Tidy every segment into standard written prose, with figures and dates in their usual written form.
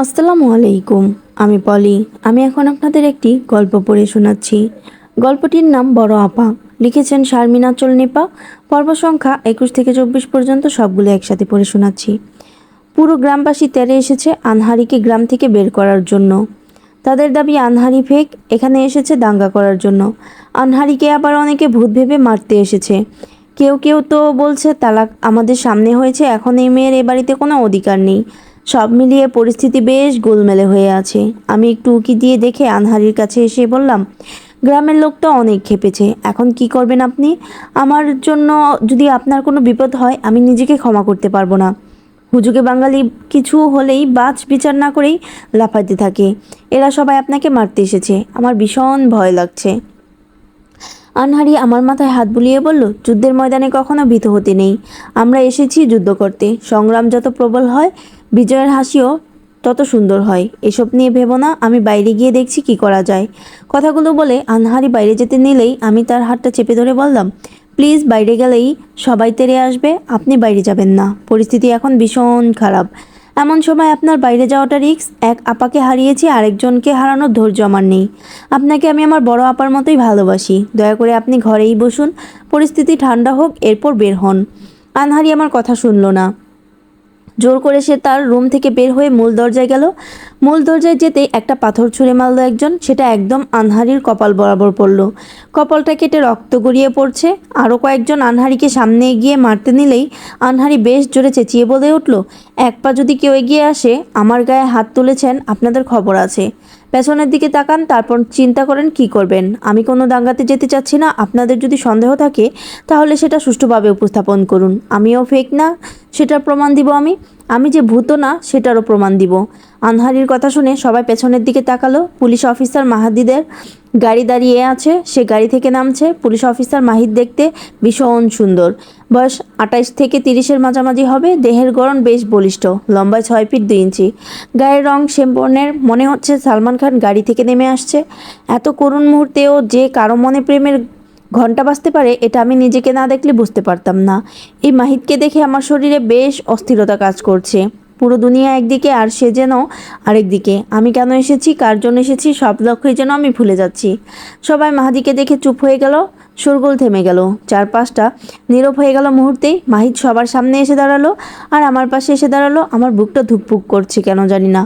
আসসালামু আলাইকুম। আমি পলি। আমি এখন আপনাদের একটি গল্প পড়ে শোনাচ্ছি। গল্পটির নাম বড় আপা। লিখেছেন শারমিন আঁচল নিপা। পর্ব সংখ্যা 21 থেকে 24 পর্যন্ত সবগুলো একসাথে পড়ে শোনাচ্ছি। পুরো গ্রামবাসী তেরে এসেছে আনহারিকে গ্রাম থেকে বের করার জন্য। তাদের দাবি আনহারি ফেক, এখানে এসেছে দাঙ্গা করার জন্য। আনহারিকে আবার অনেকে ভূত ভেবে মারতে এসেছে। কেউ কেউ তো বলছে তালাক আমাদের সামনে হয়েছে, এখন এই মেয়ের এ বাড়িতে কোনো অধিকার নেই। সব মিলিয়ে পরিস্থিতি বেশ গোলমেলে হয়ে আছে। আমি একটু উকি দিয়ে দেখে আনহারির কাছে এসে বললাম, গ্রামের লোক তো অনেক খেপেছে, এখন কি করবেন আপনি? আমার জন্য যদি আপনার কোনো বিপদ হয় আমি নিজেকে ক্ষমা করতে পারবো না। হুজুগে বাঙালি কিছু হলেই বাছ বিচার না করেই লাফাতে থাকে। এরা সবাই আপনাকে মারতে এসেছে, আমার ভীষণ ভয় লাগছে। আনহারি আমার মাথায় হাত বুলিয়ে বলল, যুদ্ধের ময়দানে কখনো ভীত হতে নেই। আমরা এসেছি যুদ্ধ করতে। সংগ্রাম যত প্রবল হয় বিজয়ের হাসিও তত সুন্দর হয়। এসব নিয়ে ভেবো না, আমি বাইরে গিয়ে দেখছি কি করা যায়। কথাগুলো বলে আনহারি বাইরে যেতে নিলেই আমি তার হাতটা চেপে ধরে বললাম, প্লিজ, বাইরে গেলেই সবাই তেড়ে আসবে, আপনি বাইরে যাবেন না। পরিস্থিতি এখন ভীষণ খারাপ। এমন সময় আপনার বাইরে যাওয়াটা রিস্ক। এক আপাকে হারিয়েছি, আরেকজনকে হারানোর ধৈর্য আমার নেই। আপনাকে আমি আমার বড় আপার মতোই ভালোবাসি। দয়া করে আপনি ঘরেই বসুন, পরিস্থিতি ঠান্ডা হোক, এরপর বের হন। আনহারি আমার কথা শুনল না। জোর করে সে তার রুম থেকে বের হয়ে মূল দরজায় গেল। মূল দরজায় যেতেই একটা পাথর ছুঁড়ে মারল একজন। সেটা একদম আনহারির কপাল বরাবর পড়ল। কপালটা কেটে রক্ত গড়িয়ে পড়ছে। আরও কয়েকজন আনহারিকে সামনে এগিয়ে মারতে নিলেই আনহারি বেশ জোরে চেঁচিয়ে বলে উঠল, এক পা যদি কেউ এগিয়ে আসে, আমার গায়ে হাত তুলেছেন, আপনাদের খবর আছে। পেছনের দিকে তাকান, তারপর চিন্তা করেন কি করবেন। আমি কোনো দাঙ্গাতে যেতে চাচ্ছি না। আপনাদের যদি সন্দেহ থাকে তাহলে সেটা সুষ্ঠুভাবে উপস্থাপন করুন। আমিও ফেক না সেটার প্রমাণ দিব। আমি যে ভূত না সেটারও প্রমাণ দিব। আনহারির কথা শুনে সবাই পেছনের দিকে তাকালো। পুলিশ অফিসার মাহাদিদের গাড়ি দাঁড়িয়ে আছে। সে গাড়ি থেকে নামছে। পুলিশ অফিসার মাহিদ দেখতে ভীষণ সুন্দর। বয়স 28 থেকে 30-এর মাঝামাঝি হবে। দেহের গড়ন বেশ বলিষ্ঠ, লম্বায় 6 ফিট 2 ইঞ্চি। গায়ের রং শ্যাম বর্ণের, মনে হচ্ছে সালমান খান গাড়ি থেকে নেমে আসছে। এত করুণ মুহূর্তেও যে কারো মনে প্রেমের ঘন্টা বাজতে পারে, এটা আমি নিজেকে না দেখলে বুঝতে পারতাম না। এই মাহিদকে দেখে আমার শরীরে বেশ অস্থিরতা কাজ করছে। পুরো দুনিয়া একদিকে আর সে যেন আরেক দিকে। আমি কেন এসেছি, কার জন্য এসেছি, সব লক্ষ্যই যেন আমি ভুলে যাচ্ছি। সবাই মাহাদিকে দেখে চুপ হয়ে গেল। শোরগোল থেমে গেল। চারপাশটা নীরব হয়ে গেল মুহূর্তেই। মাহিদ সবার সামনে এসে দাঁড়ালো আর আমার পাশে এসে দাঁড়ালো। আমার বুকটা ধুকপুক করছে কেন জানি না।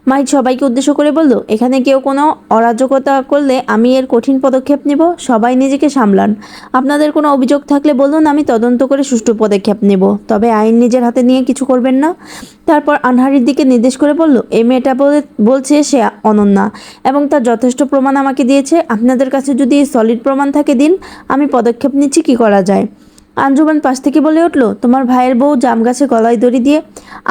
মাহিদ সবাইকে উদ্দেশ্য করে বলল, এখানে কেউ কোনো অরাজকতা করলে আমি এর কঠিন পদক্ষেপ নেব। সবাই নিজেকে সামলান। আপনাদের কোনো অভিযোগ থাকলে বলুন, আমি তদন্ত করে সুষ্ঠু পদক্ষেপ নেব। তবে আইন নিজের হাতে নিয়ে কিছু করবেন না। তারপর আনহারির দিকে নির্দেশ করে বলল, এই মেয়েটা বলছে সে অনন্যা এবং তার যথেষ্ট প্রমাণ আমাকে দিয়েছে। আপনাদের কাছে যদি সলিড প্রমাণ থাকে দিন, আমি পদক্ষেপ নিচ্ছি কি করা যায়। আঞ্জুমান পাশ থেকে বলে উঠল, তোমার ভাইয়ের বউ জাম গাছে গলায় দড়ি দিয়ে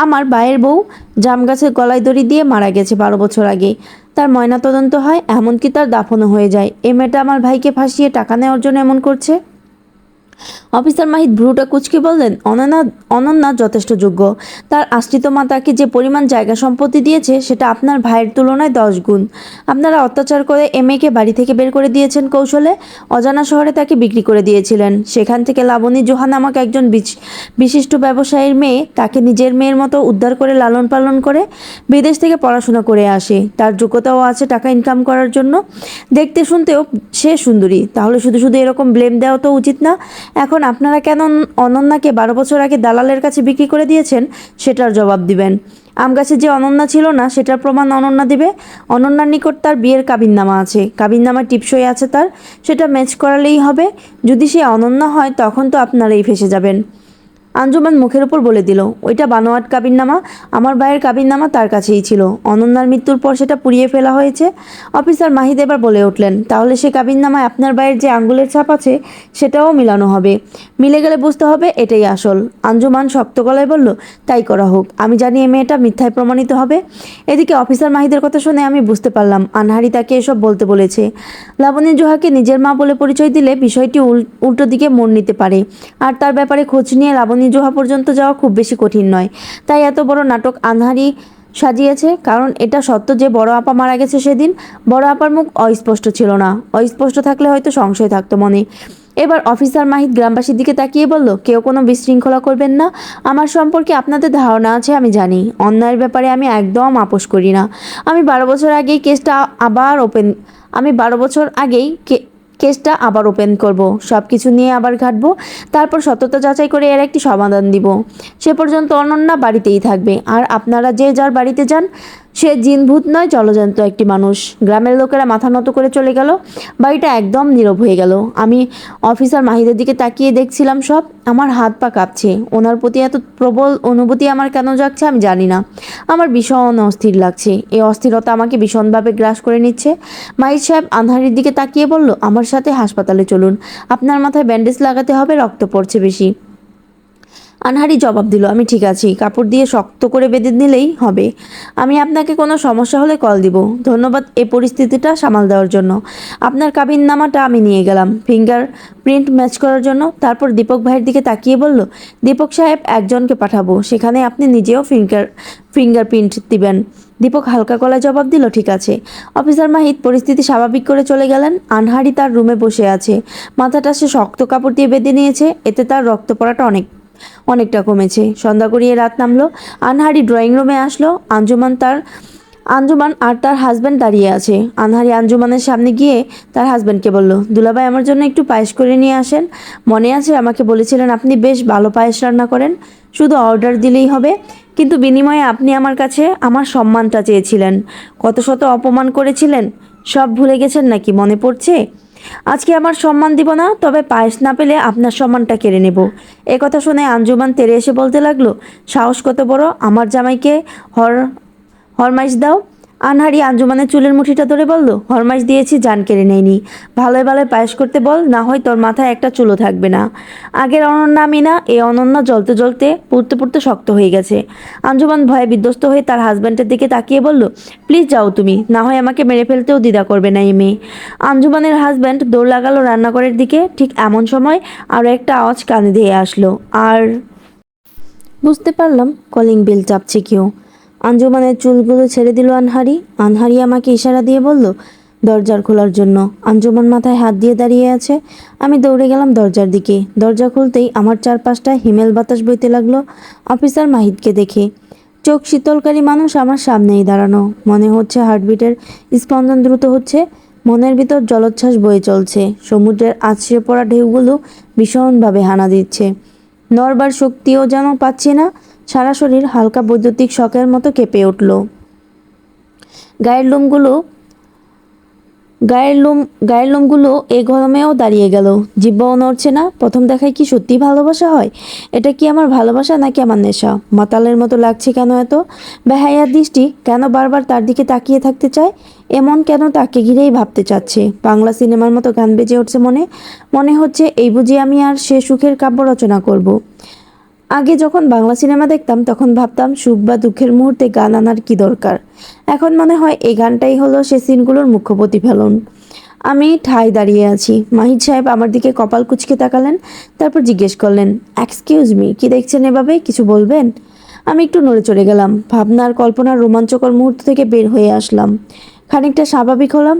আমার ভাইয়ের বউ জাম গাছে গলায় দড়ি দিয়ে মারা গেছে 12 বছর আগে। তার ময়নাতদন্ত হয়, এমনকি তার দাফনও হয়ে যায়। এই মেয়েটা আমার ভাইকে ফাঁসিয়ে টাকা নেওয়ার জন্য এমন করছে। অফিসার মাহিদ ভ্রুটা কুঁচকে বললেন, অনন্যা যথেষ্ট যোগ্য। তার আশ্রিত মা তাকে যে পরিমাণ জায়গা সম্পত্তি দিয়েছে সেটা আপনার ভাইয়ের তুলনায় 10 গুণ। আপনারা অত্যাচার করে মেয়েকে বাড়ি থেকে বের করে দিয়েছেন কৌশলে। অজানা শহরে তাকে বিক্রি করে দিয়েছিলেন। সেখান থেকে লাবণী জোহা নামক একজন বিশিষ্ট ব্যবসায়ীর মেয়ে তাকে নিজের মেয়ের মতো উদ্ধার করে লালন পালন করে বিদেশ থেকে পড়াশোনা করে আসে। তার যোগ্যতাও আছে টাকা ইনকাম করার জন্য। দেখতে শুনতেও সে সুন্দরী। তাহলে শুধু শুধু এরকম ব্লেম দেওয়া তো উচিত না। এখন আপনারা কেন অনন্যাকে 12 বছর আগে দালালের কাছে বিক্রি করে দিয়েছেন সেটার জবাব দিবেন। আম গাছে যে অনন্যা ছিল না সেটার প্রমাণ অনন্যা দিবে। অনন্যার নিকট তার বিয়ের কাবিননামা আছে, কাবিননামার টিপসই আছে তার, সেটা ম্যাচ করালেই হবে। যদি সে অনন্যা হয় তখন তো আপনারাই ফেসে যাবেন। আঞ্জুমান মুখের উপর বলে দিল, ওইটা বানোয়াট কাবিননামা। আমার ভাইয়ের কাবিননামা তার কাছেই ছিল। অনন্যার মৃত্যুর পর সেটা পুড়িয়ে ফেলা হয়েছে। অফিসার মাহিদ এবার বলে উঠলেন, তাহলে সে কাবিননামায় আপনার ভাইয়ের যে আঙ্গুলের ছাপ আছে সেটাও মিলানো হবে। মিলে গেলে বুঝতে হবে এটাই আসল। আঞ্জুমান শক্ত গলায় বলল, তাই করা হোক। আমি জানি এই মেয়েটা মিথ্যায় প্রমাণিত হবে। এদিকে অফিসার মাহিদের কথা শুনে আমি বুঝতে পারলাম আনহারি তাকে এসব বলতে বলেছে। লাবণী জোহাকে নিজের মা বলে পরিচয় দিলে বিষয়টি উল্টো দিকে মোড় নিতে পারে। আর তার ব্যাপারে খোঁজ নিয়ে লাবণী জোহা পর্যন্ত যাওয়া খুব বেশি কঠিন নয়। তাই এত বড় নাটক আনহারি সাজিয়েছে। কারণ এটা সত্য যে বড় আপা মারা গেছে সেদিন। বড় আপার মুখ অস্পষ্ট ছিল না। অস্পষ্ট থাকলে হয়তো সংশয় থাকতো মনে। এবার অফিসার মাহিদ গ্রামবাসীর দিকে তাকিয়ে বলল, কেউ কোনো বিশৃঙ্খলা করবেন না। আমার সম্পর্কে আপনাদের ধারণা আছে, আমি জানি। অন্যায়ের ব্যাপারে আমি একদম আপোষ করি না। আমি 12 বছর আগেই কেসটা আবার ওপেন আমি 12 বছর আগেই কেসটা আবার ওপেন করব, সব কিছু নিয়ে আবার ঘাটবো, তারপর সত্যতা যাচাই করে এর একটি সমাধান দিব। সে পর্যন্ত অনন্যা বাড়িতেই থাকবে, আর আপনারা যে যার বাড়িতে যান। সে জিনভূত নয়, জলজান্ত একটি মানুষ। গ্রামের লোকেরা মাথা নত করে চলে গেল। বাড়িটা একদম নীরব হয়ে গেল। আমি অফিসার মাহিদের দিকে তাকিয়ে দেখছিলাম সব। আমার হাত পা কাঁপছে। ওনার প্রতি এত প্রবল অনুভূতি আমার কেন জাগছে আমি জানি না। আমার ভীষণ অস্থির লাগছে। এই অস্থিরতা আমাকে ভীষণভাবে গ্রাস করে নিচ্ছে। মাহিদ সাহেব আনহারির দিকে তাকিয়ে বলল, আমার সাথে হাসপাতালে চলুন। আপনার মাথায় ব্যান্ডেজ লাগাতে হবে, রক্ত পড়ছে বেশি। আনহারি জবাব দিল, আমি ঠিক আছি, কাপড় দিয়ে শক্ত করে বেঁধে নিলেই হবে। আমি আপনাকে কোনো সমস্যা হলে কল দিব। ধন্যবাদ এই পরিস্থিতিটা সামাল দেওয়ার জন্য। আপনার কাবিননামাটা আমি নিয়ে গেলাম ফিঙ্গার প্রিন্ট ম্যাচ করার জন্য। তারপর দীপক ভাইয়ের দিকে তাকিয়ে বলল, দীপক সাহেব একজনকে পাঠাবো, সেখানে আপনি নিজেও ফিঙ্গারপ্রিন্ট দিবেন। দীপক হালকা গলায় জবাব দিল, ঠিক আছে। অফিসার মাহিদ পরিস্থিতি স্বাভাবিক করে চলে গেলেন। আনহারি তার রুমে বসে আছে। মাথাটা সে শক্ত কাপড় দিয়ে বেঁধে নিয়েছে, এতে তার রক্ত পড়াটা অনেকটা কমেছে। সন্ধ্যা গড়িয়ে রাত নামলো। আনহারি ড্রয়িং রুমে আসলো। আঞ্জুমান আর তার হাজব্যান্ড দাঁড়িয়ে আছে। আনহারি আঞ্জুমানের সামনে গিয়ে তার হাজব্যান্ডকে বলল, দুলাভাই আমার জন্য একটু পায়েস করে নিয়ে আসেন। মনে আছে আমাকে বলেছিলেন আপনি বেশ ভালো পায়েস রান্না করেন, শুধু অর্ডার দিলেই হবে। কিন্তু বিনিময়ে আপনি আমার কাছে আমার সম্মানটা চেয়েছিলেন, কত শত অপমান করেছিলেন, সব ভুলে গেছেন নাকি? মনে পড়ছে? আজকে আমার সম্মান দিব না, তবে পায়েস না পেলে আপনার সম্মানটা কেড়ে নেব। এ কথা শুনে আঞ্জুমান তেরে এসে বলতে লাগলো, সাহস কত বড়, আমার জামাইকে হরমাইশ দাও। আনহারি আঞ্জুমানের চুলের মুঠিটা ধরে বলল, হরমাইশ দিয়েছি, জান কেড়ে নেয়নি। ভালোই ভালোই পায়েস করতে বল, না হয় তোর মাথায় একটা চুলও থাকবে না। আগের অনন্যা আমি না, এই অনন্যা জ্বলতে জ্বলতে পুড়তে পুড়তে শক্ত হয়ে গেছে। আঞ্জুমান ভয়ে বিধ্বস্ত হয়ে তার হাজব্যান্ডের দিকে তাকিয়ে বলল, প্লিজ যাও তুমি, না হয় আমাকে মেরে ফেলতেও দ্বিধা করবে না এই মেয়ে। আঞ্জুমানের হাজব্যান্ড দৌড় লাগালো রান্নাঘরের দিকে। ঠিক এমন সময় আরও একটা আওয়াজ কানে দিয়ে আসলো, আর বুঝতে পারলাম কলিং বেল চাপছে কেউ। আঞ্জুমানের চুলগুলো ছেড়ে দিল আনহারি। আনহারি আমাকে ইশারা দিয়ে বলল, দরজার খোলার জন্য। আঞ্জুমান মাথায় হাত দিয়ে দাঁড়িয়ে আছে। আমি দৌড়ে গেলাম দরজার দিকে। দরজা খুলতেই আমার চারপাশটা হিমেল বাতাস বইতে লাগলো। অফিসার মাহিদকে দেখে চোখ শীতলকারী মানুষ আমার সামনেই দাঁড়ানো। মনে হচ্ছে হার্টবিটের স্পন্দন দ্রুত হচ্ছে। মনের ভিতর জলোচ্ছ্বাস বয়ে চলছে। সমুদ্রের আছড়ে পড়া ঢেউগুলো ভীষণভাবে হানা দিচ্ছে। নড়বার শক্তিও যেন পাচ্ছি না। সারা শরীর হালকা বৈদ্যুতিক শকের মতো কেঁপে উঠল। গায়ের লোমগুলো গায়ের লোমগুলো এ গরমেও দাঁড়িয়ে গেল। জিহ্বাও নড়ছে না। প্রথম দেখায় কি সত্যি ভালোবাসা হয়? এটা কি আমার ভালোবাসা নাকি আমার নেশা? মাতালের মতো লাগছে কেন এত? বেহায়ার দৃষ্টি কেন বারবার তার দিকে তাকিয়ে থাকতে চায়? এমন কেন তাকে ঘিরেই ভাবতে চাচ্ছে? বাংলা সিনেমার মতো গান বেজে উঠছে মনে হচ্ছে এই বুঝি আমি আর সে সুখের কাব্য রচনা করব। আগে যখন বাংলা সিনেমা দেখতাম তখন ভাবতাম সুখ বা দুঃখের মুহূর্তে গান আনার কি দরকার। এখন মনে হয় এই গানটাই হলো সে সিনগুলোর মুখ্য প্রতিফলন। আমি ঠাই দাঁড়িয়ে আছি। মাহিদ সাহেব আমার দিকে কপাল কুঁচকে তাকালেন, তারপর জিজ্ঞেস করলেন, এক্সকিউজ মি, কি দেখছেন এভাবে, কিছু বলবেন? আমি একটু নড়ে চড়ে গেলাম। ভাবনার কল্পনার রোমাঞ্চকর মুহূর্ত থেকে বের হয়ে আসলাম। খানিকটা স্বাভাবিক হলাম।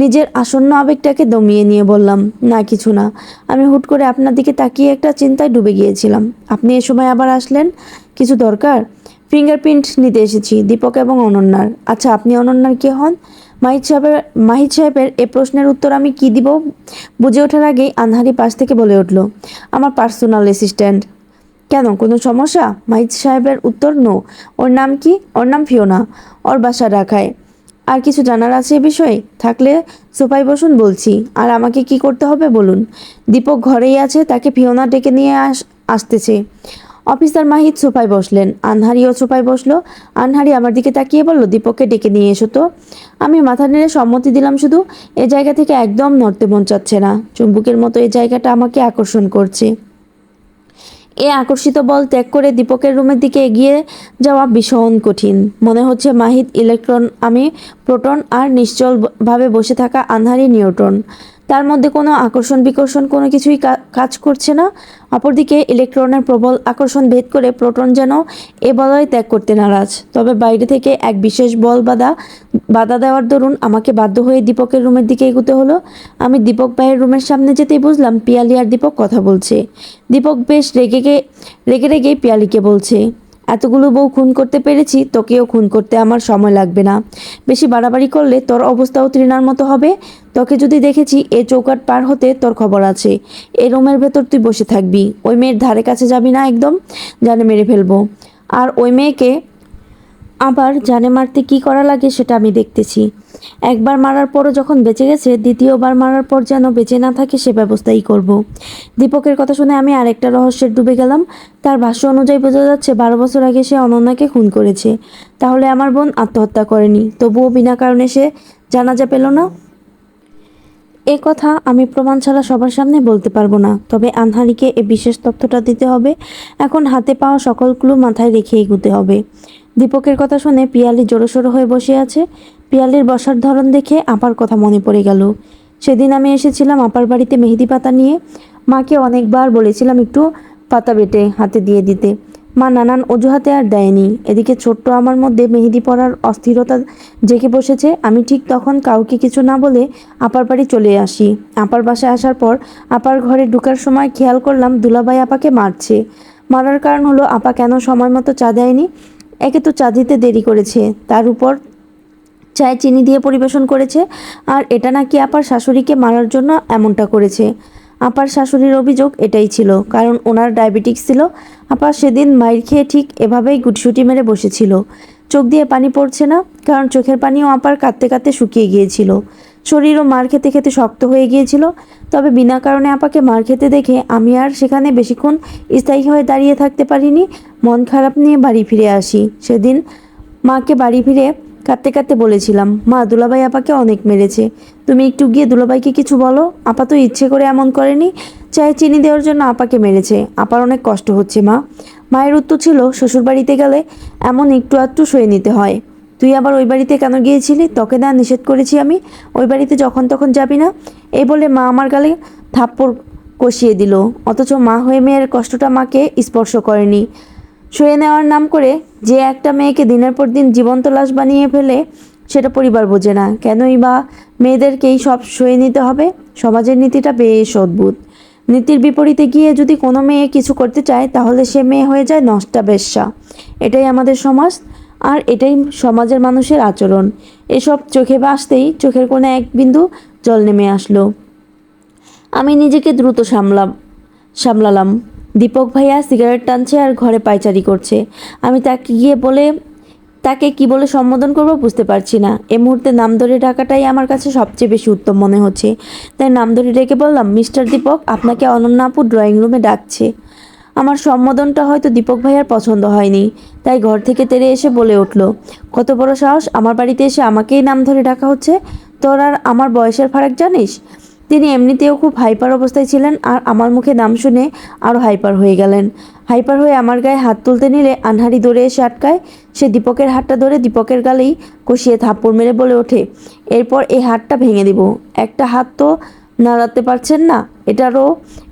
নিজের আসন্ন আবেগটাকে দমিয়ে নিয়ে বললাম, না কিছু না। আমি হুট করে আপনার দিকে তাকিয়ে একটা চিন্তায় ডুবে গিয়েছিলাম। আপনি এ সময় আবার আসলেন, কিছু দরকার? ফিঙ্গারপ্রিন্ট নিতে এসেছি, দীপক এবং অনন্যার। আচ্ছা, আপনি অনন্যার কে হন? মাহিদ সাহেবের এ প্রশ্নের উত্তর আমি কি দিব বুঝে ওঠার আগেই আনহারি পাশ থেকে বলে উঠল, আমার পার্সোনাল অ্যাসিস্ট্যান্ট। কেন, কোনো সমস্যা? মাহিদ সাহেবের উত্তর, নো। ওর নাম কি? ওর নাম ফিওনা। ওর বাসা ঢাকায়। আর কিছু জানার আছে এ বিষয়ে? থাকলে সোফায় বসুন বলছি। আর আমাকে কি করতে হবে বলুন? দীপক ঘরেই আছে, তাকে ফিওনা ডেকে নিয়ে আসতেছে। অফিসার মাহিদ সোফায় বসলেন। আনহারিও সোফায় বসলো। আনহারি আমার দিকে তাকিয়ে বলল, দীপককে ডেকে নিয়ে এসো তো। আমি মাথা নেড়ে সম্মতি দিলাম। শুধু এ জায়গা থেকে একদম নড়তে মন চাচ্ছে না। চুম্বকের মতো এই জায়গাটা আমাকে আকর্ষণ করছে। এ আকর্ষিত বল ত্যাগ করে দীপকের রুমের দিকে এগিয়ে যাওয়া ভীষণ কঠিন। মনে হচ্ছে মাহিদ ইলেকট্রন, আমি প্রোটন, আর নিশ্চলভাবে বসে থাকা আনহারি নিউট্রন। তার মধ্যে কোনো আকর্ষণ বিকর্ষণ কোনো কিছুই কাজ করছে না। অপরদিকে ইলেকট্রনের প্রবল আকর্ষণ ভেদ করে প্রোটন যেন এ বলয় ত্যাগ করতে নারাজ। তবে বাইরে থেকে এক বিশেষ বল বাধা দেওয়ার দরুন আমাকে বাধ্য হয়ে দীপকের রুমের দিকে এগোতে হলো। আমি দীপক ভাইয়ের রুমের সামনে যেতেই বুঝলাম পিয়ালি আর দীপক কথা বলছে। দীপক বেশ রেগে রেগে পিয়ালিকে বলছে, এতগুলো বউ খুন করতে পেরেছি, তোকেও খুন করতে আমার সময় লাগবে না। বেশি বাড়াবাড়ি করলে তোর অবস্থাও তৃণার মতো হবে। তোকে যদি দেখেছি এ চৌকাট পার হতে তোর খবর আছে। এই রুমের ভেতর তুই বসে থাকবি, ওই মেয়ের ধারে কাছে যাবি না একদম, জানে মেরে ফেলবো। আর ওই মেয়েকে আবার জানে মারতে কি করা লাগে সেটা আমি দেখতেছি। একবার মারার পরও যখন বেঁচে গেছে, দ্বিতীয়বার মারার পর যেন বেঁচে না থাকে সে ব্যবস্থাই করব। দীপকের কথা শুনে আমি আরেকটা রহস্যের ডুবে গেলাম। তার ভাষ্য অনুযায়ী বোঝা যাচ্ছে 12 বছর আগে সে অনন্যাকে খুন করেছে। তাহলে আমার বোন আত্মহত্যা করেনি, তবুও বিনা কারণে সে জানাজা পেল না। এ কথা আমি প্রমাণ ছাড়া সবার সামনে বলতে পারবো না, তবে আনহারিকে এ বিশেষ তথ্যটা দিতে হবে। এখন হাতে পাওয়া সকল ক্লু মাথায় রেখে এগুতে হবে। দীপকের কথা শুনে পিয়ালি জোরসোরো হয়ে বসে আছে। পিয়ালির বসার ধরন দেখে আপার কথা মনে পড়ে গেল। সেদিন আমি এসেছিলাম আপার বাড়িতে মেহেদি পাতা নিয়ে। মাকে অনেকবার বলেছিলাম একটু পাতা বেটে হাতে দিয়ে দিতে, মা নানান অজুহাতে আর দেয়নি। এদিকে ছোট্ট আমার মধ্যে মেহেদি পরার অস্থিরতা জেগে বসেছে। আমি ঠিক তখন কাউকে কিছু না বলে আপার বাড়ি চলে আসি। আপার বাসায় আসার পর আপার ঘরে ঢুকার সময় খেয়াল করলাম দুলাভাই আপাকে মারছে। মারার কারণ হলো আপা কেন সময় মতো চা দেয়নি। একে তো চা দিতে দেরি করেছে, তার উপর চায়ে চিনি দিয়ে পরিবেশন করেছে। আর এটা নাকি আপার শাশুড়িকে মারার জন্য এমনটা করেছে। আপার শাশুড়ির অভিযোগ এটাই ছিল, কারণ ওনার ডায়াবেটিক্স ছিল। আপা সেদিন মাইর খেয়ে ঠিক এভাবেই গুটসুটি মেরে বসেছিল। চোখ দিয়ে পানি পড়ছে না, কারণ চোখের পানিও আপার কাঁদতে কাঁদতে শুকিয়ে গিয়েছিল। শরীরও মার খেতে খেতে শক্ত হয়ে গিয়েছিল। তবে বিনা কারণে আপাকে মার খেতে দেখে আমি আর সেখানে বেশিক্ষণ স্থায়ী হয়ে দাঁড়িয়ে থাকতে পারিনি। মন খারাপ নিয়ে বাড়ি ফিরে আসি। সেদিন মাকে বাড়ি ফিরে কাঁদতে কাঁদতে বলেছিলাম, মা দুলাভাই আপাকে অনেক মেরেছে, তুমি একটু গিয়ে দুলাভাইকে কিছু বলো। আপা তো ইচ্ছে করে এমন করেনি, চায়ে চিনি দেওয়ার জন্য আপাকে মেরেছে। আপার অনেক কষ্ট হচ্ছে মা। মায়ের উত্তর ছিল, শ্বশুরবাড়িতে গেলে এমন একটু আধটু সয়ে নিতে হয়। তুই আবার ওই বাড়িতে কেন গিয়েছিলি? তোকে না নিষেধ করেছি আমি ওই বাড়িতে যখন তখন যাবি না। এই বলে মা আমার গালে থাপ্পড় কষিয়ে দিল। অথচ মা হয়ে মেয়ের কষ্টটা মাকে স্পর্শ করেনি। সয়ে নেওয়ার নাম করে যে একটা মেয়েকে দিনের পর দিন জীবন্ত লাশ বানিয়ে ফেলে, সেটা পরিবার বোঝে না। কেনই বা মেয়েদেরকেই সব সয়ে নিতে হবে? সমাজের নীতিটা বেশ অদ্ভুত। নীতির বিপরীতে গিয়ে যদি কোনো মেয়ে কিছু করতে চায়, তাহলে সে মেয়ে হয়ে যায় নষ্টা বেশ্যা। এটাই আমাদের সমাজ, আর এটাই সমাজের মানুষের আচরণ। এসব চোখে ভাসতেই চোখের কোণে এক বিন্দু জল নেমে আসলো। আমি নিজেকে দ্রুত সামলালাম। দীপক ভাইয়া সিগারেট টানছে আর ঘরে পায়চারি করছে। আমি তাকে কি বলে সম্বোধন করব বুঝতে পারছি না। এই মুহূর্তে নাম ধরে ডাকাটাই আমার কাছে সবচেয়ে বেশি উত্তম মনে হচ্ছে। তাই নাম ধরে ডেকে বললাম, মিস্টার দীপক, আপনাকে অনন্যা আপু ড্রয়িং রুমে ডাকছে। আমার সম্বোধনটা হয়তো দীপক ভাইয়ার পছন্দ হয়নি, তাই ঘর থেকে তেড়ে এসে বলে উঠল, কত বড় সাহস, আমার বাড়িতে এসে আমাকেই নাম ধরে ডাকা হচ্ছে। তোর আর আমার বয়সের ফারাক জানিস? তিনি এমনিতেও খুব হাইপার অবস্থায় ছিলেন, আর আমার মুখে নাম শুনে আরও হাইপার হয়ে গেলেন। হাইপার হয়ে আমার গায়ে হাত তুলতে নিলে আনহারি দৌড়ে এসে আটকায়। সে দীপকের হাতটা ধরে দীপকের গালেই কষিয়ে থাপ্পড় মেরে বলে ওঠে, এরপর এই হাতটা ভেঙে দিব। একটা হাত তো নাড়াতে পারছেন না,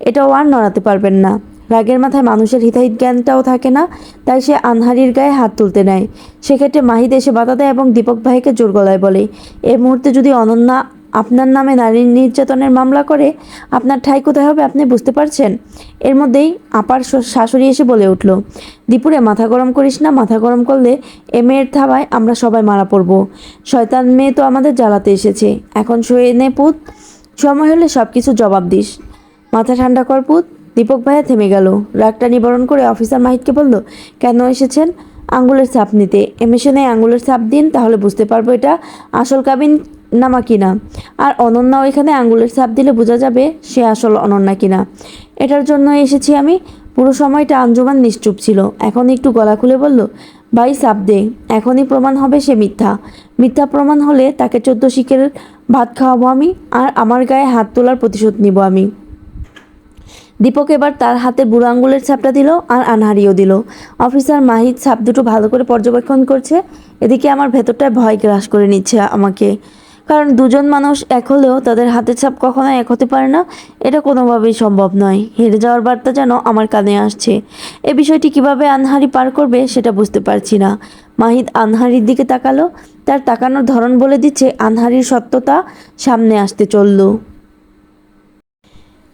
এটাও আর নড়াতে পারবেন না। রাগের মাথায় মানুষের হিতাহিত জ্ঞানটাও থাকে না, তাই সে আনহারির গায়ে হাত তুলতে নেয়। সেক্ষেত্রে মাহিদ এসে বাধা দেয় এবং দীপক ভাইকে জোর গলায় বলে, এই মুহূর্তে যদি অনন্যা আপনার নামে নারী নির্যাতনের মামলা করে, আপনার ঠাঁই কোথায় হবে আপনি বুঝতে পারছেন? এর মধ্যেই আপার শাশুড়ি এসে বলে উঠল, দীপুরে মাথা গরম করিস না, মাথা গরম করলে এ মেয়ের থাবায় আমরা সবাই মারা পড়ব। শয়তান মেয়ে তো আমাদের জ্বালাতে এসেছে। এখন সয়ে নে পুত, সময় হলে সব কিছু জবাব দিস। মাথা ঠান্ডা কর পুত। দীপক ভাইয়া থেমে গেল। রাগটা নিবারণ করে অফিসার মাহিদকে বলল, কেন এসেছেন? আঙ্গুলের ছাপ নিতে। এমিশনে আঙ্গুলের ছাপ দিন, তাহলে বুঝতে পারবো এটা আসল কাবিন নামা কিনা। আর অনন্যাও এখানে আঙ্গুলের ছাপ দিলে বোঝা যাবে সে আসল অনন্যা কিনা। এটার জন্য এসেছি আমি। পুরো সময়টা আঞ্জুমান নিশ্চুপ ছিল, এখন একটু গলা খুলে বলল, ভাই ছাপ দে, এখনই প্রমাণ হবে সে মিথ্যা। মিথ্যা প্রমাণ হলে তাকে 14 শিকের ভাত খাওয়াবো আমি, আর আমার গায়ে হাত তোলার প্রতিশোধ নিব আমি। দীপক এবার তার হাতে বুড়ো আঙ্গুলের ছাপটা দিল, আর আনহারিও দিল। অফিসার মাহিদ ছাপ দুটো ভালো করে পর্যবেক্ষণ করছে। এদিকে আমার ভেতরটায় ভয় গ্রাস করে নিচ্ছে আমাকে, কারণ দুজন মানুষ এক হলেও তাদের হাতের ছাপ কখনো এক হতে পারে না, এটা কোনোভাবেই সম্ভব নয়। হেরে যাওয়ার বার্তা যেন আমার কানে আসছে। এ বিষয়টি কিভাবে আনহারি পার করবে সেটা বুঝতে পারছি না। মাহিদ আনহারির দিকে তাকালো। তার তাকানোর ধরন বলে দিচ্ছে আনহারির সত্যতা সামনে আসতে চলল।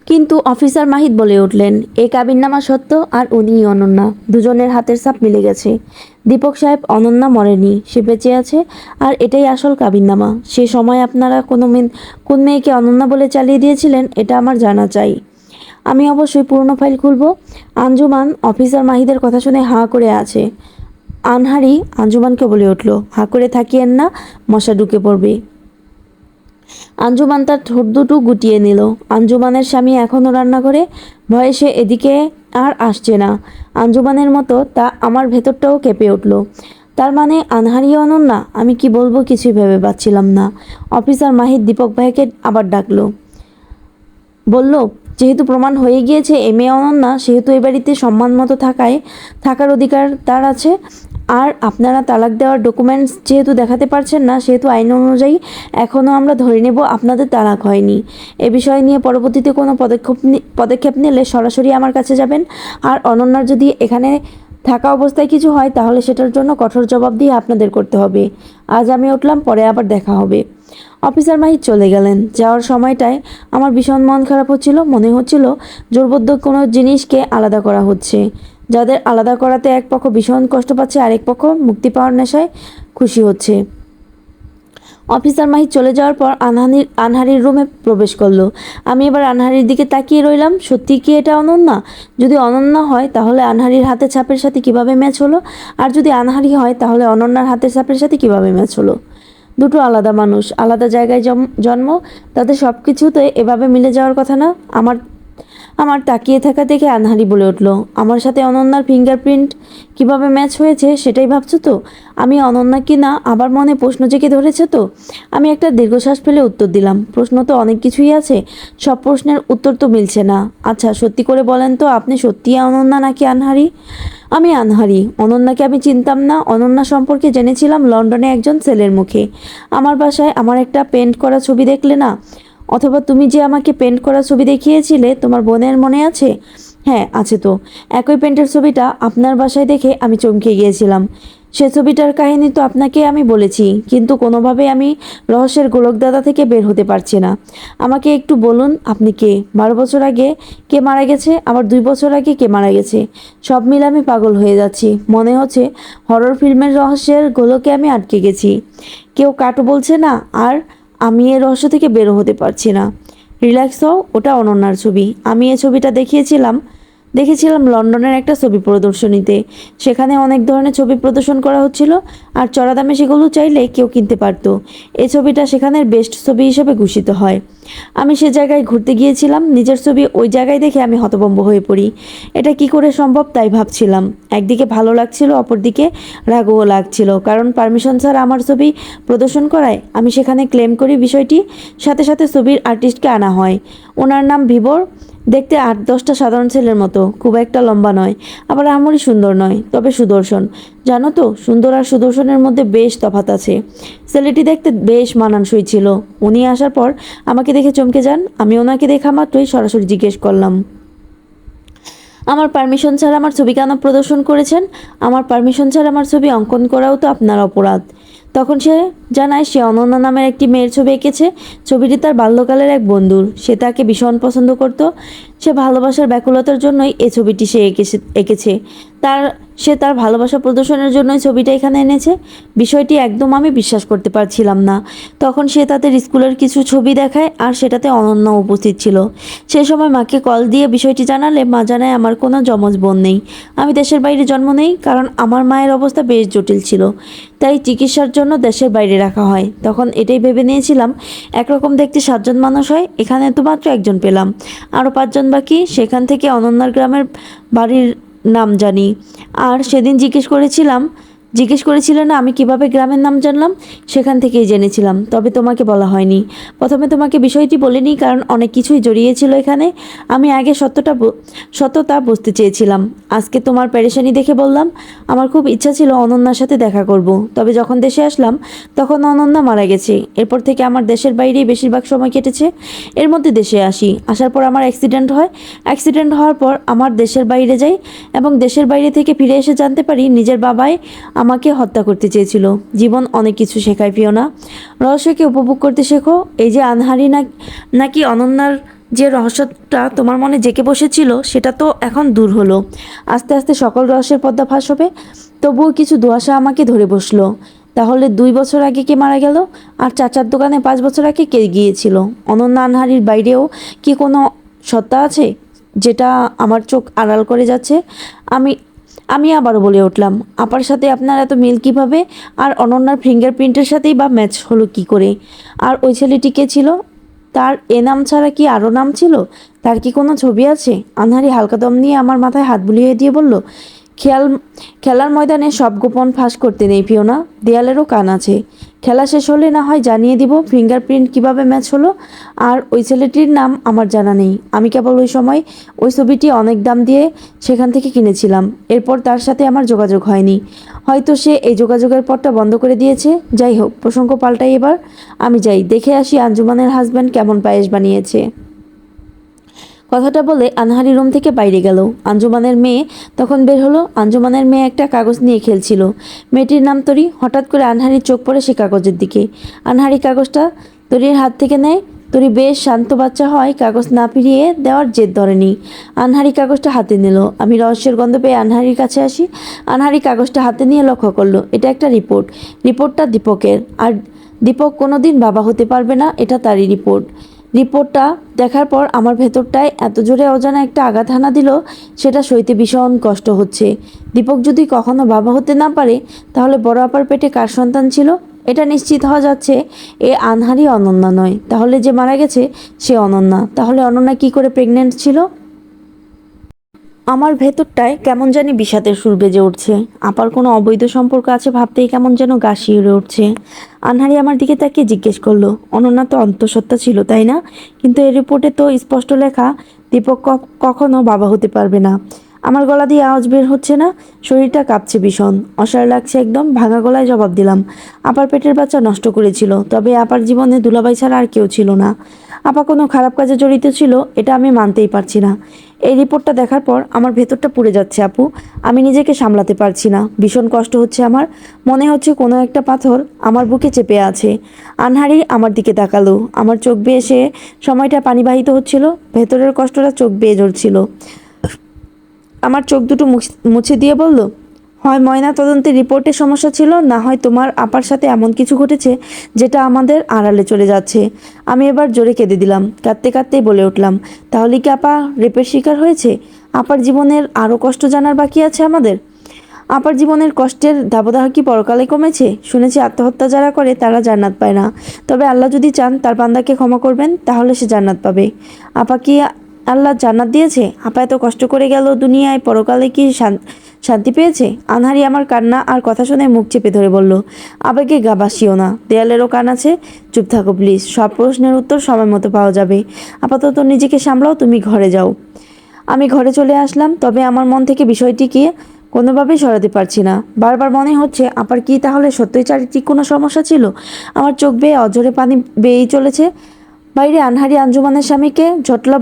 কিন্তু অফিসার মাহিদ বলে উঠলেন, এই কাবিননামা সত্য আর উনিই অনন্যা। দুজনের হাতের ছাপ মিলে গেছে। দীপক সাহেব, অনন্যা মরেনি, সে বেঁচে আছে, আর এটাই আসল কাবিননামা। সে সময় আপনারা কোন মেয়েকে অনন্যা বলে চালিয়ে দিয়েছিলেন এটা আমার জানা চাই। আমি অবশ্যই পূর্ণ ফাইল খুলব। আঞ্জুমান অফিসার মাহিদের কথা শুনে হাঁ করে আছে। আনহারি আঞ্জুমানকে বলে উঠল, হাঁ করে থাকিয়েন না, মশা ঢুকে পড়বে। আঞ্জুমান তার ঠোঁট দুটো গুটিয়ে নিল। আঞ্জুমানের স্বামী এখনও রান্না করে, ভয়ে সে এদিকে আর আসছে না। আঞ্জুমানের মতো তা আমার ভেতরটাও কেঁপে উঠল। তার মানে আনহারি অনন্যা? আমি কি বলবো কিছুই ভেবে পাচ্ছিলাম না। অফিসার মাহিদ দীপক ভাইকে আবার ডাকলো, বলল, যেহেতু প্রমাণ হয়ে গিয়েছে এ মেয়ে অনন্যা, সেহেতু এ বাড়িতে সম্মান মতো থাকার অধিকার তার আছে। আর আপনারা তালাক দেওয়ার ডকুমেন্টস যেহেতু দেখাতে পারছেন না, সেহেতু আইন অনুযায়ী এখনও আমরা ধরে নেব আপনাদের তালাক হয়নি। এ বিষয় নিয়ে পরবর্তীতে কোনো পদক্ষেপ নিলে সরাসরি আমার কাছে যাবেন। আর অনন্যার যদি এখানে থাকা অবস্থায় কিছু হয় তাহলে সেটার জন্য কঠোর জবাব দিয়ে আপনাদের করতে হবে। আজ আমি উঠলাম, পরে আবার দেখা হবে। অফিসার মাহিদ চলে গেলেন। যাওয়ার সময়টায় আমার ভীষণ মন খারাপ হচ্ছিল। মনে হচ্ছিল জোরবদ্ধ কোনো জিনিসকে আলাদা করা হচ্ছে। যাদের আলাদা করাতে এক পক্ষ ভীষণ কষ্ট পাচ্ছে, আরেক পক্ষ মুক্তি পাওয়ার নেশায় খুশি হচ্ছে। অফিসার মাহিদ চলে যাওয়ার পর আনহারির রুমে প্রবেশ করলো। আমি এবার আনহারির দিকে তাকিয়ে রইলাম। সত্যি কি এটা অনন্যা? যদি অনন্যা হয় তাহলে আনহারির হাতের ছাপের সাথে কিভাবে ম্যাচ হলো? আর যদি আনহারি হয় তাহলে অনন্যার হাতের ছাপের সাথে কিভাবে ম্যাচ হলো? দুটো আলাদা মানুষ, আলাদা জায়গায় জন্ম, তাদের সব কিছুতে এভাবে মিলে যাওয়ার কথা না। আমার তাকিয়ে থাকা দেখে আনহারি বলে উঠল, আমার সাথে অনন্যার ফিঙ্গারপ্রিন্ট কিভাবে ম্যাচ হয়েছে সেটাই ভাবছো তো? আমি অনন্যা কি না আবার মনে প্রশ্ন জেগে ধরেছে তো? আমি একটা দীর্ঘশ্বাস ফেলে উত্তর দিলাম, প্রশ্ন তো অনেক কিছুই আছে, সব প্রশ্নের উত্তর তো মিলছে না। আচ্ছা সত্যি করে বলেন তো, আপনি সত্যিই অনন্যা নাকি আনহারি? আমি আনহারি। অনন্যাকে আমি চিনতাম না। অনন্যা সম্পর্কে জেনেছিলাম লন্ডনে একজন ছেলের মুখে। আমার বাসায় আমার একটা পেন্ট করা ছবি দেখলে না? অথবা তুমি যে আমাকে পেন্ট করা ছবি দেখিয়েছিলে তোমার বোনের, মনে আছে? হ্যাঁ আছে তো। একই পেন্টের ছবিটা আপনার বাসায় দেখে আমি চমকে গিয়েছিলাম। সে ছবিটার কাহিনী তো আপনাকে আমি বলেছি, কিন্তু কোনোভাবেই আমি রহস্যের গোলকদাদা থেকে বের হতে পারছি না। আমাকে একটু বলুন, আপনি কে? 12 বছর আগে কে মারা গেছে? আবার 2 বছর আগে কে মারা গেছে? সব মিলে আমি পাগল হয়ে যাচ্ছি। মনে হচ্ছে হরর ফিল্মের রহস্যের গোলকে আমি আটকে গেছি। কেউ কাটু বলছে না, আর আমি এই রহস্য থেকে বেরো হতে পারছি না। রিল্যাক্স হও, ওটা অনন্যার ছবি। আমি এই ছবিটা দেখেছিলাম লন্ডনের একটা ছবি প্রদর্শনীতে। সেখানে অনেক ধরনের ছবি প্রদর্শন করা হচ্ছিল, আর চড়া দামে সেগুলো চাইলে কেউ কিনতে পারত। এই ছবিটা সেখানের বেস্ট ছবি হিসেবে ঘোষিত হয়। আমি সে জায়গায় ঘুরতে গিয়েছিলাম, নিজের ছবি ওই জায়গায় দেখে আমি হতভম্ব হয়ে পড়ি। এটা কি করে সম্ভব তাই ভাবছিলাম। একদিকে ভালো লাগছিল, অপরদিকে রাগও লাগছিল, কারণ পারমিশন ছাড়া আমার ছবি প্রদর্শন করায়। আমি সেখানে ক্লেম করি বিষয়টি। সাথে সাথে ছবির আর্টিস্টকে আনা হয়। ওনার নাম বিবর। দেখতে 8-10টা সাধারণ ছেলের মতো, খুব একটা লম্বা নয়, আবার আহামরি সুন্দর নয়, তবে সুদর্শন। জানো তো, সুন্দর আর সুদর্শনের মধ্যে বেশ তফাৎ আছে। ছেলেটি দেখতে বেশ মানানসই ছিল। উনি আসার পর আমাকে দেখে চমকে যান। আমি ওনাকে দেখা মাত্রই সরাসরি জিজ্ঞেস করলাম, আমার পারমিশন ছাড়া আমার ছবি কেন প্রদর্শন করেছেন? আমার পারমিশন ছাড়া আমার ছবি অঙ্কন করাও তো আপনার অপরাধ। তখন সে জানায় সে অনন্যা নামের একটি মেয়ের ছবি এঁকেছে। ছবিটি তার বাল্যকালের এক বন্ধুর। সে তাকে ভীষণ পছন্দ করত। সে ভালোবাসার ব্যাকুলতার জন্যই এই ছবিটি সে এঁকেছে। সে তার ভালোবাসা প্রদর্শনের জন্যই ছবিটা এখানে এনেছে। বিষয়টি একদম আমি বিশ্বাস করতে পারছিলাম না। তখন সে তাদের স্কুলের কিছু ছবি দেখায়, আর সেটাতে অনন্যা উপস্থিত ছিল। সে সময় মাকে কল দিয়ে বিষয়টি জানালে মা জানায় আমার কোনো যমজ বোন নেই। আমি দেশের বাইরে জন্ম নেই, কারণ আমার মায়ের অবস্থা বেশ জটিল ছিল, তাই চিকিৎসার জন্য দেশের বাইরে রাখা হয়। তখন এটাই ভেবে নিয়েছিলাম একরকম দেখতে 7জন মানুষ হয়, এখানে তো মাত্র একজন পেলাম, আরও 5জন বাকি। সেখান থেকে অনন্যার গ্রামের বাড়ির নাম জানি। আর সেদিন জিজ্ঞেস করেছিলাম জিজ্ঞেস করেছিলে না আমি কিভাবে গ্রামের নাম জানলাম? সেখান থেকেই জেনেছিলাম, তবে তোমাকে বলা হয়নি। প্রথমে তোমাকে বিষয়টি বলিনি, কারণ অনেক কিছুই জড়িয়েছিল এখানে। আমি আগে সত্যতা বুঝতে চেয়েছিলাম। আজকে তোমার পেরেশানি দেখে বললাম। আমার খুব ইচ্ছা ছিল অনন্যার সাথে দেখা করব, তবে যখন দেশে আসলাম তখন অনন্যা মারা গেছে। এরপর থেকে আমার দেশের বাইরেই বেশিরভাগ সময় কেটেছে। এর মধ্যে দেশে আসার পর আমার অ্যাক্সিডেন্ট হয়। অ্যাক্সিডেন্ট হওয়ার পর আমার দেশের বাইরে যাই, এবং দেশের বাইরে থেকে ফিরে এসে জানতে পারি নিজের বাবাই আমাকে হত্যা করতে চেয়েছিল। জীবন অনেক কিছু শেখায় ফিওনা। রহস্যকে উপভোগ করতে শেখো। এই যে আনহারি নাকি অনন্যার যে রহস্যটা তোমার মনে জেঁকে বসেছিল, সেটা তো এখন দূর হলো। আস্তে আস্তে সকল রহস্যের পর্দা ফাঁস হবে। তবুও কিছু দুয়াশা আমাকে ধরে বসলো। তাহলে 2 বছর আগে কে মারা গেল? আর চাচার দোকানে 5 বছর আগে কে গিয়েছিল? অনন্যা আনহারির বাইরেও কি কোনো সত্তা আছে যেটা আমার চোখ আড়াল করে যাচ্ছে? আমি আমি আবারও বলে উঠলাম, আপার সাথে আপনার এত মিল কিভাবে? আর অনন্যার ফিঙ্গারপ্রিন্টের সাথেই বা ম্যাচ হলো কি করে? আর ওই ছেলেটি কে ছিল? তার এ নাম ছাড়া কি আরও নাম ছিল? তার কি কোনো ছবি আছে? আনহারি হালকা দম নিয়ে আমার মাথায় হাত বুলিয়ে দিয়ে বলল, খেয়াল খেলার ময়দানে সব গোপন ফাঁস করতে নেই ফিওনা, দেয়ালেরও কান আছে। খেলা শেষ হলে না হয় জানিয়ে দিব ফিঙ্গারপ্রিন্ট কিভাবে ম্যাচ হলো। আর ওই ছেলেটির নাম আমার জানা নেই। আমি কেবল ওই সময় ওই ছবিটি অনেক দাম দিয়ে সেখান থেকে কিনেছিলাম। এরপর তার সাথে আমার যোগাযোগ হয়নি। হয়তো সে এই যোগাযোগের পথটা বন্ধ করে দিয়েছে। যাই হোক, প্রসঙ্গ পাল্টাই এবার। আমি যাই, দেখে আসি আঞ্জুমানের হাজব্যান্ড কেমন পায়েস বানিয়েছে। কথাটা বলে আনহারি রুম থেকে বাইরে গেল। আঞ্জুমানের মেয়ে তখন বের হলো। আঞ্জুমানের মেয়ে একটা কাগজ নিয়ে খেলছিল। মেয়েটির নাম তরি। হঠাৎ করে আনহারির চোখ পড়ে সে কাগজের দিকে। আনহারি কাগজটা তরির হাত থেকে নেয়। তরি বেশ শান্ত বাচ্চা হয়, কাগজ না ফিরিয়ে দেওয়ার জেদ ধরেনি। আনহারি কাগজটা হাতে নিল। আমি রহস্যের গন্ধ পেয়ে আনহারির কাছে আসি। আনহারি কাগজটা হাতে নিয়ে লক্ষ্য করলো এটা একটা রিপোর্ট। রিপোর্টটা দীপকের। আর দীপক কোনোদিন বাবা হতে পারবে না, এটা তারই রিপোর্ট। রিপোর্টটা দেখার পর আমার ভেতরটায় এত জোরে অজানা একটা আঘাত হানা দিল, সেটা সইতে ভীষণ কষ্ট হচ্ছে। দীপক যদি কখনো বাবা হতে না পারে, তাহলে বড় আপার পেটে কার সন্তান ছিল? এটা নিশ্চিত হওয়া যাচ্ছে এ আনহারি অনন্যা নয়। তাহলে যে মারা গেছে সে অনন্যা। তাহলে অনন্যা কি করে প্রেগনেন্ট ছিল? আমার ভেতরটায় কেমন জানি বিষাদের সুর বেজে উঠছে। আপার কোনো অবৈধ সম্পর্ক আছে ভাবতেই কেমন যেন গা শিউরে উঠছে। আনহারি আমার দিকে তাকিয়ে জিজ্ঞেস করলো, অনন্যা তো অন্তঃসত্ত্বা ছিল, তাই না? কিন্তু এই রিপোর্টে তো স্পষ্ট লেখা দীপক কখনো বাবা হতে পারবে না। আমার গলা দিয়ে আওয়াজ বের হচ্ছে না, শরীরটা কাঁপছে ভীষণ, অসাড় লাগছে একদম। ভাঙা গলায় জবাব দিলাম, আপার পেটের বাচ্চা নষ্ট করেছিল, তবে আপার জীবনে দুলাভাই ছাড়া আর কেউ ছিল না। আপা কোনো খারাপ কাজে জড়িত ছিল এটা আমি মানতেই পারছি না। এই রিপোর্টটা দেখার পর আমার ভেতরটা পুড়ে যাচ্ছে আপু। আমি নিজেকে সামলাতে পারছি না, ভীষণ কষ্ট হচ্ছে আমার। মনে হচ্ছে কোনো একটা পাথর আমার বুকে চেপে আছে। আনহারি আমার দিকে তাকালো। আমার চোখ বেয়ে সে সময়টা পানিবাহিত হচ্ছিল। ভেতরের কষ্টটা চোখ বেয়ে জ্বলছিল। আমার চোখ দুটো মুছে দিয়ে বলল, হয় ময়না তদন্তের রিপোর্টে সমস্যা ছিল, না হয় তোমার আপার সাথে এমন কিছু ঘটেছে যেটা আমাদের আড়ালে চলে যাচ্ছে। আমি এবার জোরে কেঁদে দিলাম। কাঁদতে কাঁদতেই বলে উঠলাম, তাহলে কি আপা রেপের শিকার হয়েছে? আপার জীবনের আরও কষ্ট জানার বাকি আছে আমাদের। আপার জীবনের কষ্টের দাবদাহ কি পরকালে কমেছে? শুনেছি আত্মহত্যা যারা করে তারা জান্নাত পায় না, তবে আল্লাহ যদি চান তার বান্দাকে ক্ষমা করবেন, তাহলে সে জান্নাত পাবে। আপা কি আল্লাহ জান্নাত দিয়েছে? আপা এত কষ্ট করে গেল দুনিয়ায়, পরকালে কি শান্তি পেয়েছে? আনহারি আমার কান্না আর কথা শুনে মুখ চেপে ধরে বলল, আবেগে গা ভাসিও না, দেয়ালেরও কান আছে। চুপ থাকো প্লিজ, সব প্রশ্নের উত্তর সময় মতো পাওয়া যাবে। আপাতত নিজেকে সামলাও, তুমি ঘরে যাও। আমি ঘরে চলে আসলাম, তবে আমার মন থেকে বিষয়টিকে কোনোভাবেই সরাতে পারছি না। বারবার মনে হচ্ছে আপার কি তাহলে সত্যই চারিত্রিক কোনো সমস্যা ছিল? আমার চোখ বেয়ে অঝরে পানি বেয়েই চলেছে। বাইরে আনহারি আঞ্জুমানের স্বামীকে জটলা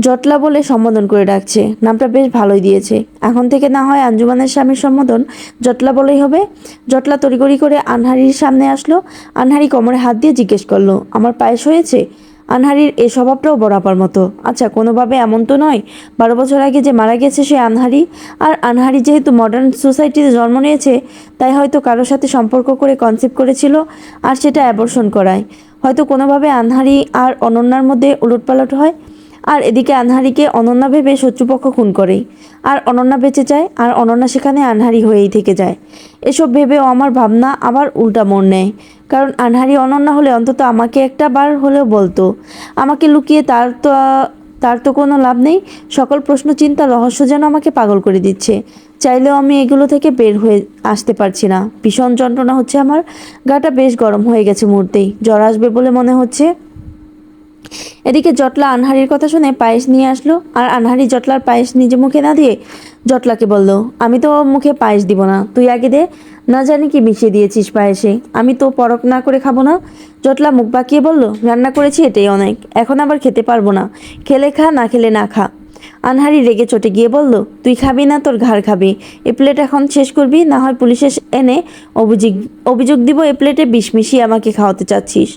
জটলা বলে সম্বোধন করে ডাকছে। নামটা বেশ ভালোই দিয়েছে। এখন থেকে না হয় আঞ্জুমানের স্বামীর সম্বোধন জটলা বলেই হবে। জটলা তড়িগড়ি করে আনহারির সামনে আসলো। আনহারি কোমরে হাত দিয়ে জিজ্ঞেস করলো, আমার পায়েস হয়েছে? আনহারির এ স্বভাবটাও বড় আপার মতো। আচ্ছা, কোনোভাবে এমন তো নয় 12 বছর আগে যে মারা গেছে সে আনহারি? আর আনহারি যেহেতু মডার্ন সোসাইটিতে জন্ম নিয়েছে, তাই হয়তো কারোর সাথে সম্পর্ক করে কনসেপ্ট করেছিল, আর সেটা অ্যাবর্শন করায়। হয়তো কোনোভাবে আনহারি আর অনন্যার মধ্যে উলটপালট হয়। আর এদিকে আনহারিকে অনন্যা ভেবে শত্রুপক্ষ খুন করে, আর অনন্যা বেঁচে যায়, আর অনন্যা সেখানে আনহারি হয়েই থেকে যায়। এসব ভেবেও আমার ভাবনা আবার উল্টা মোড় নেয়। কারণ আনহারি অনন্যা হলে অন্তত আমাকে একটা বার হলেও বলতো। আমাকে লুকিয়ে তার তো কোনো লাভ নেই। সকল প্রশ্ন, চিন্তা, রহস্য যেন আমাকে পাগল করে দিচ্ছে। চাইলেও আমি এগুলো থেকে বের হয়ে আসতে পারছি না। ভীষণ যন্ত্রণা হচ্ছে আমার, গাটা বেশ গরম হয়ে গেছে, মুহূর্তেই জ্বর আসবে বলে মনে হচ্ছে। এদিকে জটলা আনহারির কথা শুনে পায়েস নিয়ে আসলো, আর আনহারি জটলার পায়েস নিজে মুখে না দিয়ে জটলাকে বলল, আমি তো মুখে পায়েস দিব না, তুই আগে দে, না জানি কি মিশিয়ে দিয়েছিস পায়েসে, আমি তো পরখ না করে খাবো না। জটলা মুখ বাঁকিয়ে বলল, রান্না করেছি এটাই অনেক, এখন আবার খেতে পারবো না, খেলে খা, না খেলে না খা। আনহারি রেগে চটে গিয়ে বলল, তুই খাবি না তোর ঘাড় খাবি, এ প্লেট এখন শেষ করবি, না হয় পুলিশে এনে অভিযোগ অভিযোগ দিব এ প্লেটে বিষ মিশিয়ে আমাকে খাওয়াতে চাচ্ছিস।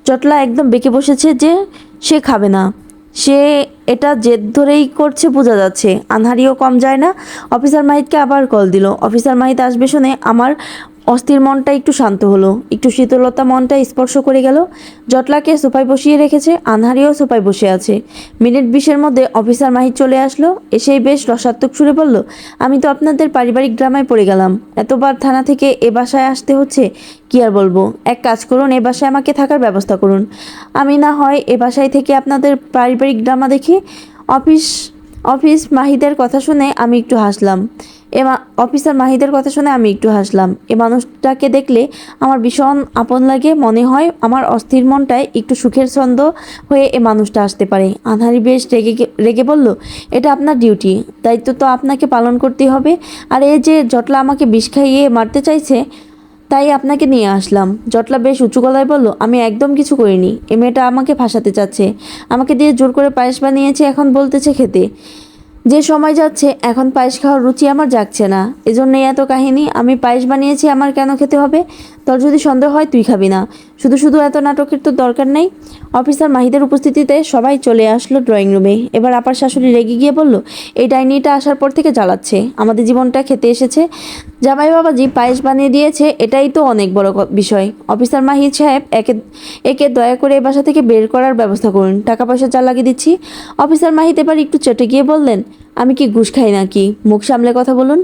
জটলা একদম বেঁকে বসেছে যে সে খাবে না, সে এটা জেদ ধরেই করছে বোঝা যাচ্ছে। আনহারিও কম যায় না, অফিসার মাহিতকে আবার কল দিল। অফিসার মাহিত আসবে শুনে আমার অস্থির মনটা একটু শান্ত হলো, একটু শীতলতা মনটা স্পর্শ করে গেল। জটলাকে সোফায় বসিয়ে রেখেছে, আনহারিও সোফায় বসে আছে। মিনিট 20-এর মধ্যে অফিসার মাহিত চলে আসলো, এসেই বেশ রসাত্মক সুরে বলল, আমি তো আপনাদের পারিবারিক ড্রামায় পড়ে গেলাম, এতবার থানা থেকে এ বাসায় আসতে হচ্ছে, কি আর বলবো, এক কাজ করুন, এ বাসায় আমাকে থাকার ব্যবস্থা করুন, আমি না হয় এ বাসায় থেকে আপনাদের পারিবারিক ড্রামা দেখি। অফিস অফিস মাহিদের কথা শুনে আমি একটু হাসলাম অফিসার মাহিদের কথা শুনে আমি একটু হাসলাম। এ মানুষটাকে দেখলে আমার ভীষণ আপন লাগে, মনে হয় আমার অস্থির মনটায় একটু সুখের ছন্দ হয়ে এ মানুষটা আসতে পারে। আনহারি বেশ রেগে বলল, এটা আপনার ডিউটি, দায়িত্ব তো আপনাকে পালন করতেই হবে, আর এই যে জটলা আমাকে বিষ খাইয়ে মারতে চাইছে, তাই আপনাকে নিয়ে আসলাম। জটলা বেশ উঁচু গলায় বলল, আমি একদম কিছু করিনি, এ মেয়েটা আমাকে ফাঁসাতে চাচ্ছে, আমাকে দিয়ে জোর করে পায়েস বানিয়েছে, এখন বলতেছে খেতে। যে সময় যাচ্ছে এখন পায়েস খাওয়ার রুচি আমার জাগছে না, এজন্যই এত কাহিনী, আমি পায়েস বানিয়েছি, আমার কেন খেতে হবে? তোর যদি সন্দেহ হয় তুই খাবি না, শুধু শুধু এত নাটকের তো দরকার নেই। অফিসার মাহিদের উপস্থিতিতে সবাই চলে আসলো ড্রয়িং রুমে। এবার আপার শাশুড়ি রেগে গিয়ে বলল, এই ডাইনিটা আসার পর থেকে জ্বালাচ্ছে, আমাদের জীবনটা খেতে এসেছে, জামাই বাবাজি পায়েস বানিয়ে দিয়েছে, এটাই তো অনেক বড় বিষয়। অফিসার মাহিদ সাহেব একে দয়া করে এই বাসা থেকে বের করার ব্যবস্থা করুন, টাকা পয়সা যা লাগিয়ে দিচ্ছি। অফিসার মাহিদ এবার একটু চটে গিয়ে বললেন, আমি কি ঘুষ খাই নাকি, মুখ সামলে কথা বলুন,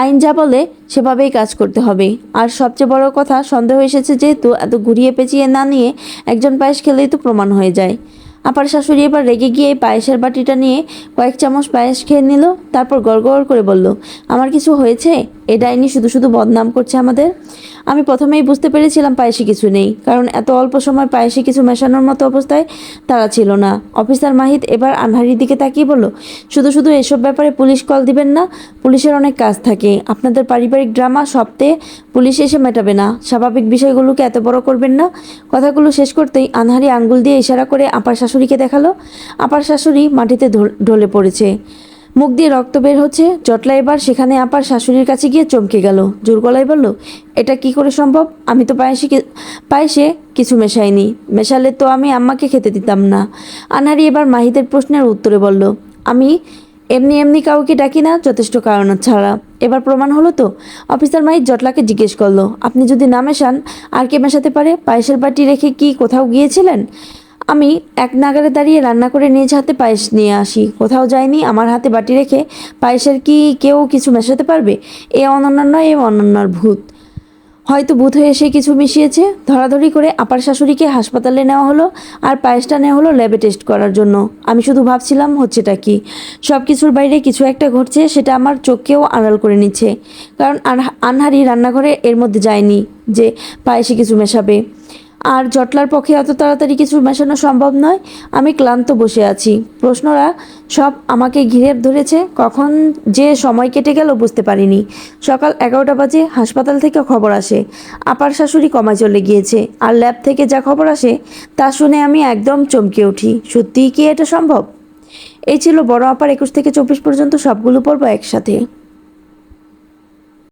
আইন যা বলে সেভাবেই কাজ করতে হবে। আর সবচেয়ে বড় কথা, সন্দেহ এসেছে যেহেতু, এত ঘুরিয়ে পেঁচিয়ে না নিয়ে একজন পায়েস খেলেই তো প্রমাণ হয়ে যায়। আপার শাশুড়ি এবার রেগে গিয়ে পায়েসের বাটিটা নিয়ে কয়েক চামচ পায়েস খেয়ে নিল, তারপর গড়গড় করে বলল, আমার কিছু হয়েছে? এ ডাইনি শুধু শুধু বদনাম করছে আমাদের। আমি প্রথমেই বুঝতে পেরেছিলাম পায়েসে কিছু নেই, কারণ এত অল্প সময় পায়েসে কিছু মেশানোর মতো অবস্থায় তারা ছিল না। অফিসার মাহিদ এবার আনহারির দিকে তাকিয়ে বলল, শুধু শুধু এসব ব্যাপারে পুলিশ কল দিবেন না, পুলিশের অনেক কাজ থাকে, আপনাদের পারিবারিক ড্রামা সপ্তাহে পুলিশ এসে মেটাবে না, স্বাভাবিক বিষয়গুলোকে এত বড় করবেন না। কথাগুলো শেষ করতেই আনহারি আঙ্গুল দিয়ে ইশারা করে আপার শাশুড়িকে দেখালো। আপার শাশুড়ি মাটিতে ঢলে পড়েছে, মুখ দিয়ে রক্ত বের হচ্ছে। জটলা এবার সেখানে আপার শাশুড়ির কাছে গিয়ে চমকে গেল, জোর গলায় বলল, এটা কি করে সম্ভব? আমি তো পায়েসে কিছু মেশাইনি, মেশালে তো আমি আম্মাকে খেতে দিতাম না। আনহারি এবার মাহিদের প্রশ্নের উত্তরে বলল, আমি এমনি এমনি কাউকে ডাকি না, যথেষ্ট কারণ ছাড়া। এবার প্রমাণ হলো তো? অফিসার মাহিদ জটলাকে জিজ্ঞেস করলো, আপনি যদি না মেশান আর কে মেশাতে পারে? পায়েসের বাটি রেখে কি কোথাও গিয়েছিলেন? আমি এক নাগারে দাঁড়িয়ে রান্না করে নিজ হাতে পায়েস নিয়ে আসি, কোথাও যায়নি। আমার হাতে বাটি রেখে পায়েসের কি কেউ কিছু মেশাতে পারবে? এ অনন্যার নয়, এ অনন্যার ভূত, হয়তো ভূত হয়ে এসে কিছু মিশিয়েছে। ধরাধরি করে আপার শাশুড়িকে হাসপাতালে নেওয়া হলো, আর পায়েসটা নেওয়া হলো ল্যাবে টেস্ট করার জন্য। আমি শুধু ভাবছিলাম হচ্ছেটা কি, সব কিছুর বাইরে কিছু একটা ঘটছে, সেটা আমার চোখকেও আড়াল করে নিচ্ছে, কারণ আনহারি রান্নাঘরে এর মধ্যে যায়নি যে পায়েসে কিছু মেশাবে। আর জটলার পক্ষে এত তাড়াতাড়ি কিছু মেশানো সম্ভব নয়। আমি ক্লান্ত বসে আছি, প্রশ্নরা সব আমাকে ঘিরে ধরেছে, কখন যে সময় কেটে গেল বুঝতে পারিনি। সকাল 11টা বাজে হাসপাতাল থেকে খবর আসে আপার শাশুড়ি কমায় চলে গিয়েছে, আর ল্যাব থেকে যা খবর আসে তা শুনে আমি একদম চমকে উঠি। সত্যিই কি এটা সম্ভব? এই ছিল বড় আপার 21 থেকে 24 পর্যন্ত সবগুলো পর্ব একসাথে।